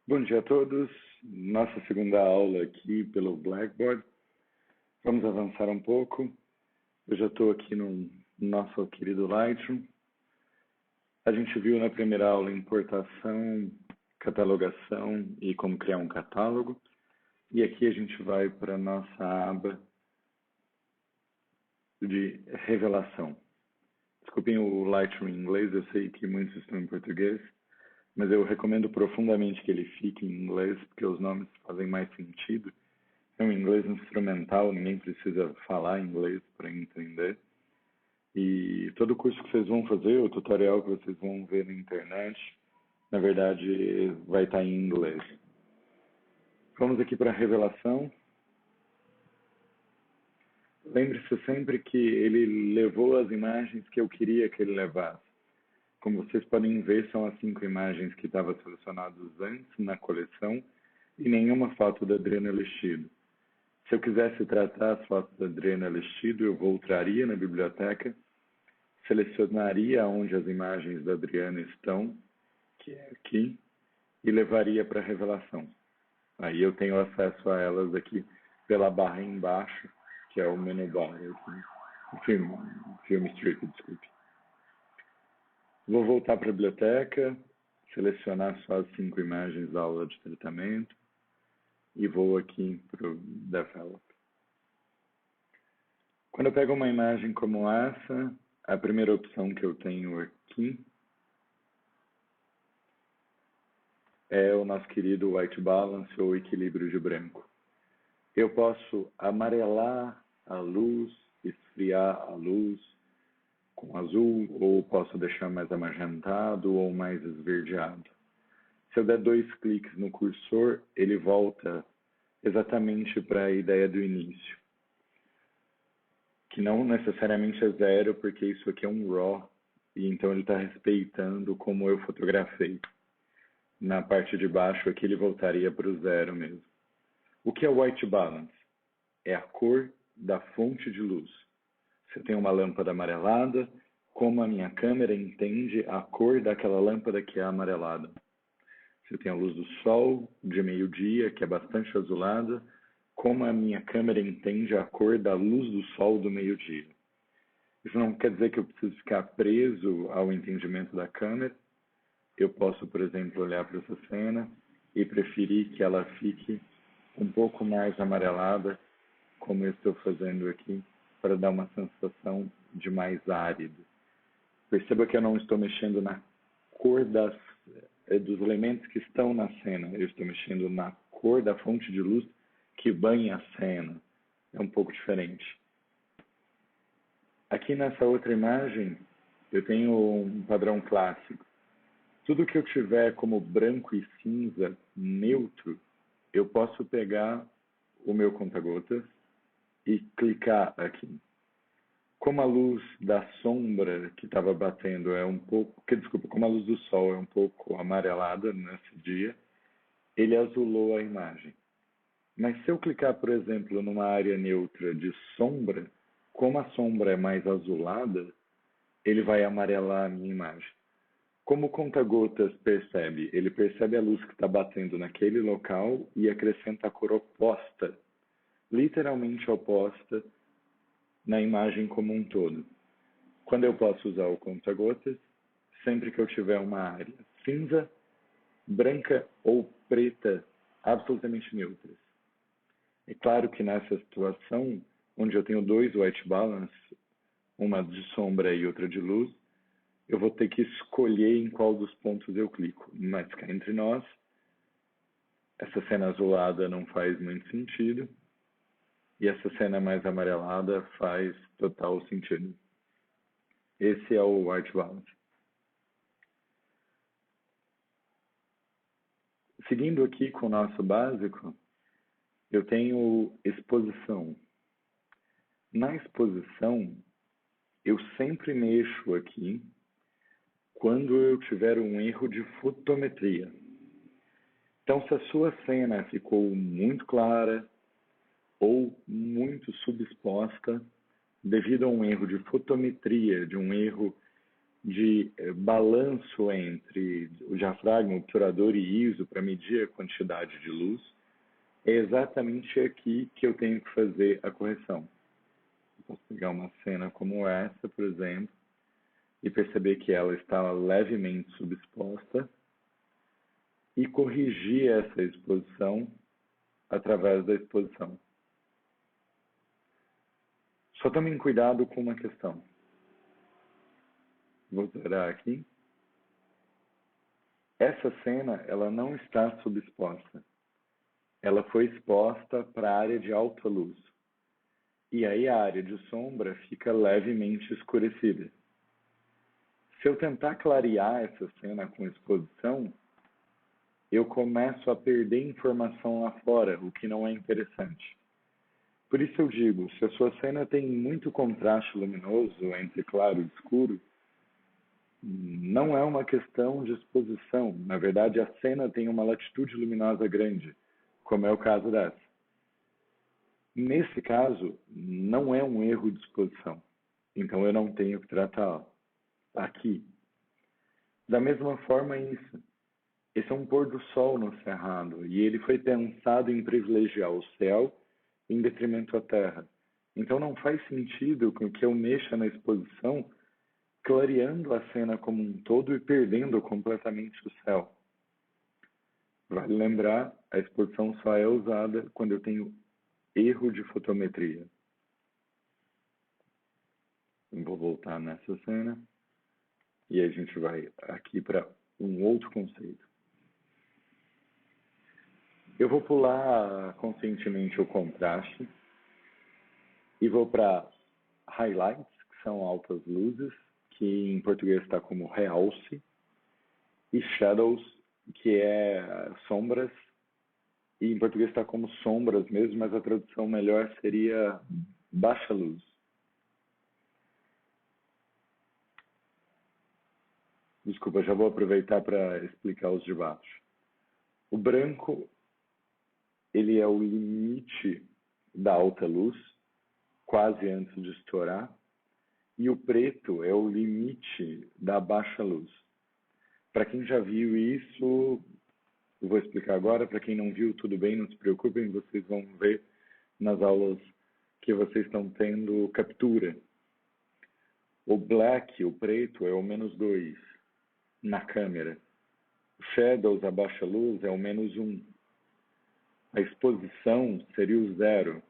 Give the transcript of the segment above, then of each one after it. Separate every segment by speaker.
Speaker 1: Bom dia a todos. Nossa segunda aula aqui pelo Blackboard. Vamos avançar um pouco. Eu já estou aqui no nosso querido Lightroom. A gente viu na primeira aula importação, catalogação e como criar um catálogo. E aqui a gente vai para a nossa aba de revelação. Desculpem o Lightroom em inglês, eu sei que muitos estão em português, mas eu recomendo profundamente que ele fique em inglês, porque os nomes fazem mais sentido. É um inglês instrumental, ninguém precisa falar inglês para entender. E todo o curso que vocês vão fazer, o tutorial que vocês vão ver na internet, na verdade, vai estar em inglês. Vamos aqui para a revelação. Lembre-se sempre que ele levou as imagens que eu queria que ele levasse. Como vocês podem ver, são as 5 imagens que estavam selecionadas antes na coleção e nenhuma foto da Adriana Listido. Se eu quisesse tratar as fotos da Adriana Listido, eu voltaria na biblioteca, selecionaria onde as imagens da Adriana estão, que é aqui, e levaria para a revelação. Aí eu tenho acesso a elas aqui pela barra embaixo, que é o menu bar aqui. Film Strip, desculpe. Vou voltar para a biblioteca, selecionar só as 5 imagens da aula de tratamento e vou aqui para o Develop. Quando eu pego uma imagem como essa, a primeira opção que eu tenho aqui é o nosso querido White Balance ou equilíbrio de branco. Eu posso amarelar a luz, esfriar a luz com azul, ou posso deixar mais amagentado ou mais esverdeado. Se eu der 2 cliques no cursor, ele volta exatamente para a ideia do início, que não necessariamente é 0, porque isso aqui é um RAW, e então ele está respeitando como eu fotografei. Na parte de baixo aqui ele voltaria para o 0 mesmo. O que é white balance? É a cor da fonte de luz. Você tem uma lâmpada amarelada, como a minha câmera entende a cor daquela lâmpada que é amarelada. Você tem a luz do sol de meio-dia, que é bastante azulada, como a minha câmera entende a cor da luz do sol do meio-dia. Isso não quer dizer que eu preciso ficar preso ao entendimento da câmera. Eu posso, por exemplo, olhar para essa cena e preferir que ela fique um pouco mais amarelada, como eu estou fazendo aqui, para dar uma sensação de mais árido. Perceba que eu não estou mexendo na cor dos elementos que estão na cena. Eu estou mexendo na cor da fonte de luz que banha a cena. É um pouco diferente. Aqui nessa outra imagem, eu tenho um padrão clássico. Tudo que eu tiver como branco e cinza neutro, eu posso pegar o meu conta-gotas e clicar aqui. Como a luz da sombra que estava batendo é um pouco, como a luz do sol é um pouco amarelada nesse dia, ele azulou a imagem. Mas se eu clicar, por exemplo, numa área neutra de sombra, como a sombra é mais azulada, ele vai amarelar a minha imagem. Como o conta-gotas percebe? Ele percebe a luz que está batendo naquele local e acrescenta a cor oposta, literalmente oposta, na imagem como um todo. Quando eu posso usar o conta-gotas? Sempre que eu tiver uma área cinza, branca ou preta, absolutamente neutras. É claro que nessa situação, onde eu tenho 2 white balance, uma de sombra e outra de luz, eu vou ter que escolher em qual dos pontos eu clico. Mas cá entre nós, essa cena azulada não faz muito sentido, e essa cena mais amarelada faz total sentido. Esse é o white balance. Seguindo aqui com o nosso básico, eu tenho exposição. Na exposição, eu sempre mexo aqui quando eu tiver um erro de fotometria. Então, se a sua cena ficou muito clara ou muito subexposta, devido a um erro de fotometria, de um erro de balanço entre o diafragma, obturador e ISO para medir a quantidade de luz, é exatamente aqui que eu tenho que fazer a correção. Eu posso pegar uma cena como essa, por exemplo, e perceber que ela está levemente subexposta e corrigir essa exposição através da exposição. Só tomem cuidado com uma questão. Vou zerar aqui. Essa cena, ela não está subexposta. Ela foi exposta para a área de alta luz. E aí a área de sombra fica levemente escurecida. Se eu tentar clarear essa cena com exposição, eu começo a perder informação lá fora, o que não é interessante. Por isso eu digo, se a sua cena tem muito contraste luminoso entre claro e escuro, não é uma questão de exposição. Na verdade, a cena tem uma latitude luminosa grande, como é o caso dessa. Nesse caso, não é um erro de exposição. Então, eu não tenho que tratá-la. Aqui. Da mesma forma, isso. Esse é um pôr do sol no cerrado, e ele foi pensado em privilegiar o céu em detrimento à terra. Então, não faz sentido que eu mexa na exposição clareando a cena como um todo e perdendo completamente o céu. Vale lembrar, a exposição só é usada quando eu tenho erro de fotometria. Eu vou voltar nessa cena e a gente vai aqui para um outro conceito. Eu vou pular conscientemente o contraste e vou para highlights, que são altas luzes, que em português está como realce, e shadows, que é sombras, e em português está como sombras mesmo, mas a tradução melhor seria baixa luz. Desculpa, já vou aproveitar para explicar os de baixo. O branco, ele é o limite da alta luz, quase antes de estourar, e o preto é o limite da baixa luz. Para quem já viu isso, eu vou explicar agora. Para quem não viu, tudo bem, não se preocupem, vocês vão ver nas aulas que vocês estão tendo captura. O black, o preto, é o -2 na câmera. O shadows, a baixa luz, é o -1. A exposição seria o 0.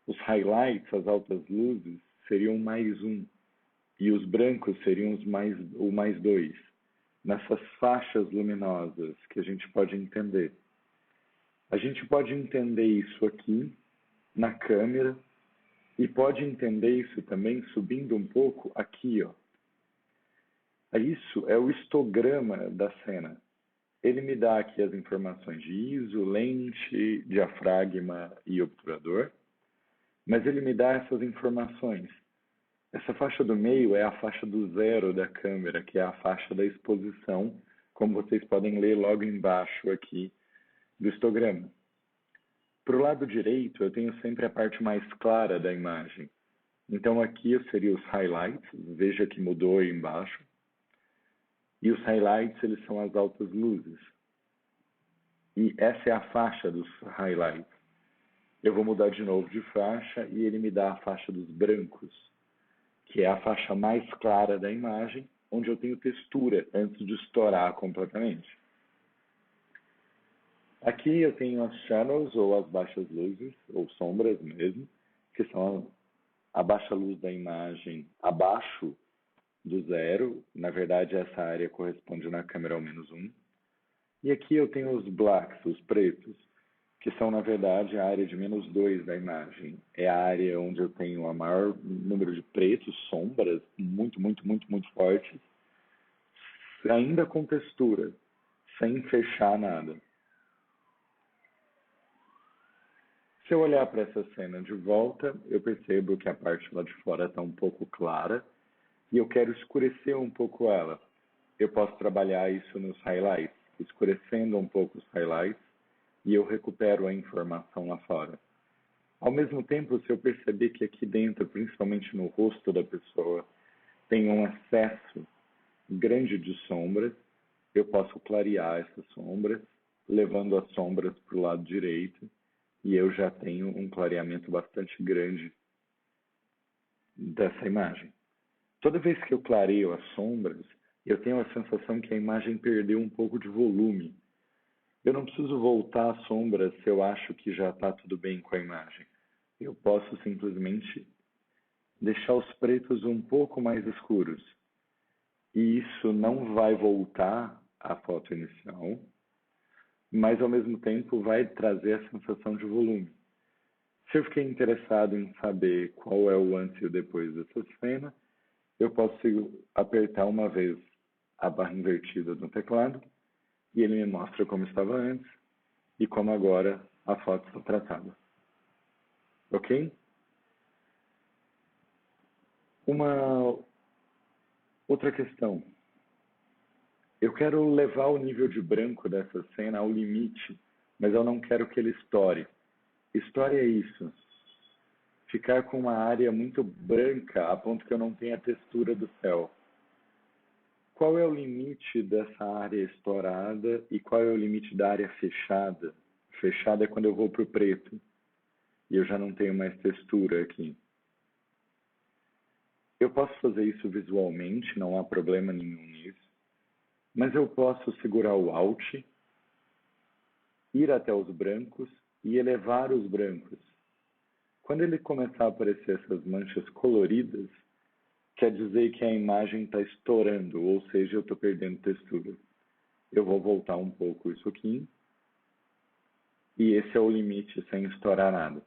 Speaker 1: Os highlights, as altas luzes, seriam +1. E os brancos seriam o +2. Nessas faixas luminosas que a gente pode entender. A gente pode entender isso aqui na câmera e pode entender isso também subindo um pouco aqui, ó. Isso é o histograma da cena. Ele me dá aqui as informações de ISO, lente, diafragma e obturador, mas ele me dá essas informações. Essa faixa do meio é a faixa do 0 da câmera, que é a faixa da exposição, como vocês podem ler logo embaixo aqui do histograma. Para o lado direito, eu tenho sempre a parte mais clara da imagem. Então aqui seria os highlights, veja que mudou aí embaixo. E os highlights, eles são as altas luzes. E essa é a faixa dos highlights. Eu vou mudar de novo de faixa e ele me dá a faixa dos brancos, que é a faixa mais clara da imagem, onde eu tenho textura antes de estourar completamente. Aqui eu tenho as shadows, ou as baixas luzes, ou sombras mesmo, que são a baixa luz da imagem abaixo do 0. Na verdade, essa área corresponde na câmera ao -1. E aqui eu tenho os blacks, os pretos, que são, na verdade, a área de -2 da imagem. É a área onde eu tenho o maior número de pretos, sombras, muito, muito, muito, muito fortes, ainda com textura, sem fechar nada. Se eu olhar para essa cena de volta, eu percebo que a parte lá de fora está um pouco clara e eu quero escurecer um pouco ela. Eu posso trabalhar isso nos highlights, escurecendo um pouco os highlights, e eu recupero a informação lá fora. Ao mesmo tempo, se eu perceber que aqui dentro, principalmente no rosto da pessoa, tem um excesso grande de sombras, eu posso clarear essas sombras, levando as sombras para o lado direito, e eu já tenho um clareamento bastante grande dessa imagem. Toda vez que eu clareio as sombras, eu tenho a sensação que a imagem perdeu um pouco de volume. Eu não preciso voltar às sombras se eu acho que já está tudo bem com a imagem. Eu posso simplesmente deixar os pretos um pouco mais escuros. E isso não vai voltar à foto inicial, mas ao mesmo tempo vai trazer a sensação de volume. Se eu fiquei interessado em saber qual é o antes e o depois dessa cena, eu posso apertar uma vez a barra invertida no teclado e ele me mostra como estava antes e como agora a foto está tratada. Ok? Uma outra questão. Eu quero levar o nível de branco dessa cena ao limite, mas eu não quero que ele estoure. Estoure é isso. Ficar com uma área muito branca a ponto que eu não tenha a textura do céu. Qual é o limite dessa área estourada e qual é o limite da área fechada? Fechada é quando eu vou para o preto e eu já não tenho mais textura aqui. Eu posso fazer isso visualmente, não há problema nenhum nisso, mas eu posso segurar o Alt, ir até os brancos e elevar os brancos. Quando ele começar a aparecer essas manchas coloridas, quer dizer que a imagem está estourando, ou seja, eu estou perdendo textura. Eu vou voltar um pouco isso aqui, e esse é o limite sem estourar nada.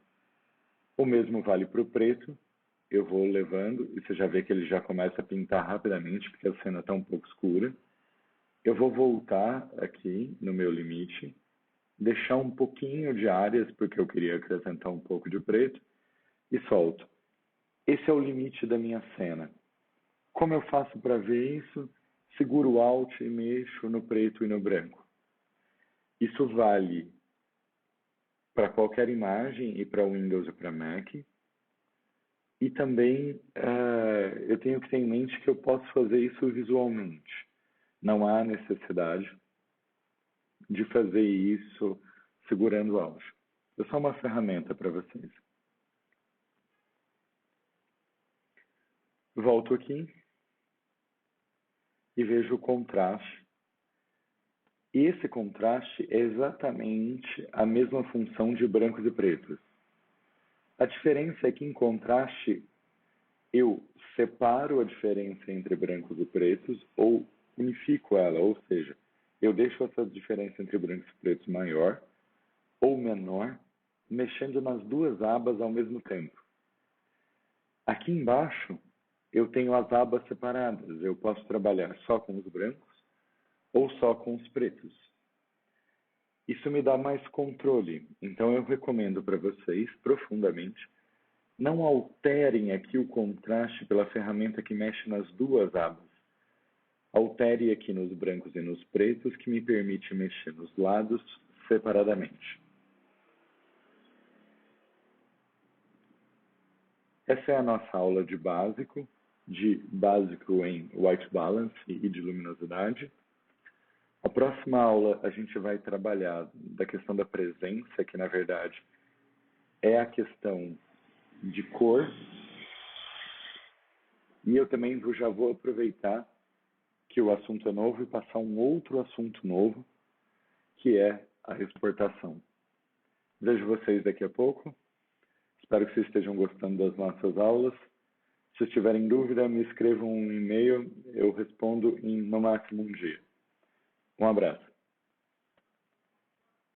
Speaker 1: O mesmo vale para o preto, eu vou levando, e você já vê que ele já começa a pintar rapidamente, porque a cena está um pouco escura. Eu vou voltar aqui no meu limite, deixar um pouquinho de áreas, porque eu queria acrescentar um pouco de preto, e solto. Esse é o limite da minha cena. Como eu faço para ver isso? Seguro o Alt e mexo no preto e no branco. Isso vale para qualquer imagem e para Windows e para Mac. E também eu tenho que ter em mente que eu posso fazer isso visualmente. Não há necessidade de fazer isso segurando o Alt. É só uma ferramenta para vocês. Volto aqui e vejo o contraste. E esse contraste é exatamente a mesma função de brancos e pretos. A diferença é que em contraste eu separo a diferença entre brancos e pretos ou unifico ela, ou seja, eu deixo essa diferença entre brancos e pretos maior ou menor, mexendo nas duas abas ao mesmo tempo. Aqui embaixo eu tenho as abas separadas, eu posso trabalhar só com os brancos ou só com os pretos. Isso me dá mais controle, então eu recomendo para vocês profundamente não alterem aqui o contraste pela ferramenta que mexe nas duas abas. Altere aqui nos brancos e nos pretos, que me permite mexer nos lados separadamente. Essa é a nossa aula de básico em white balance e de luminosidade. A próxima aula a gente vai trabalhar da questão da presença, que na verdade é a questão de cor. E eu também já vou aproveitar que o assunto é novo e passar um outro assunto novo, que é a exportação. Vejo vocês daqui a pouco. Espero que vocês estejam gostando das nossas aulas. Se tiverem dúvida, me escrevam um e-mail. Eu respondo em no máximo um dia. Um abraço.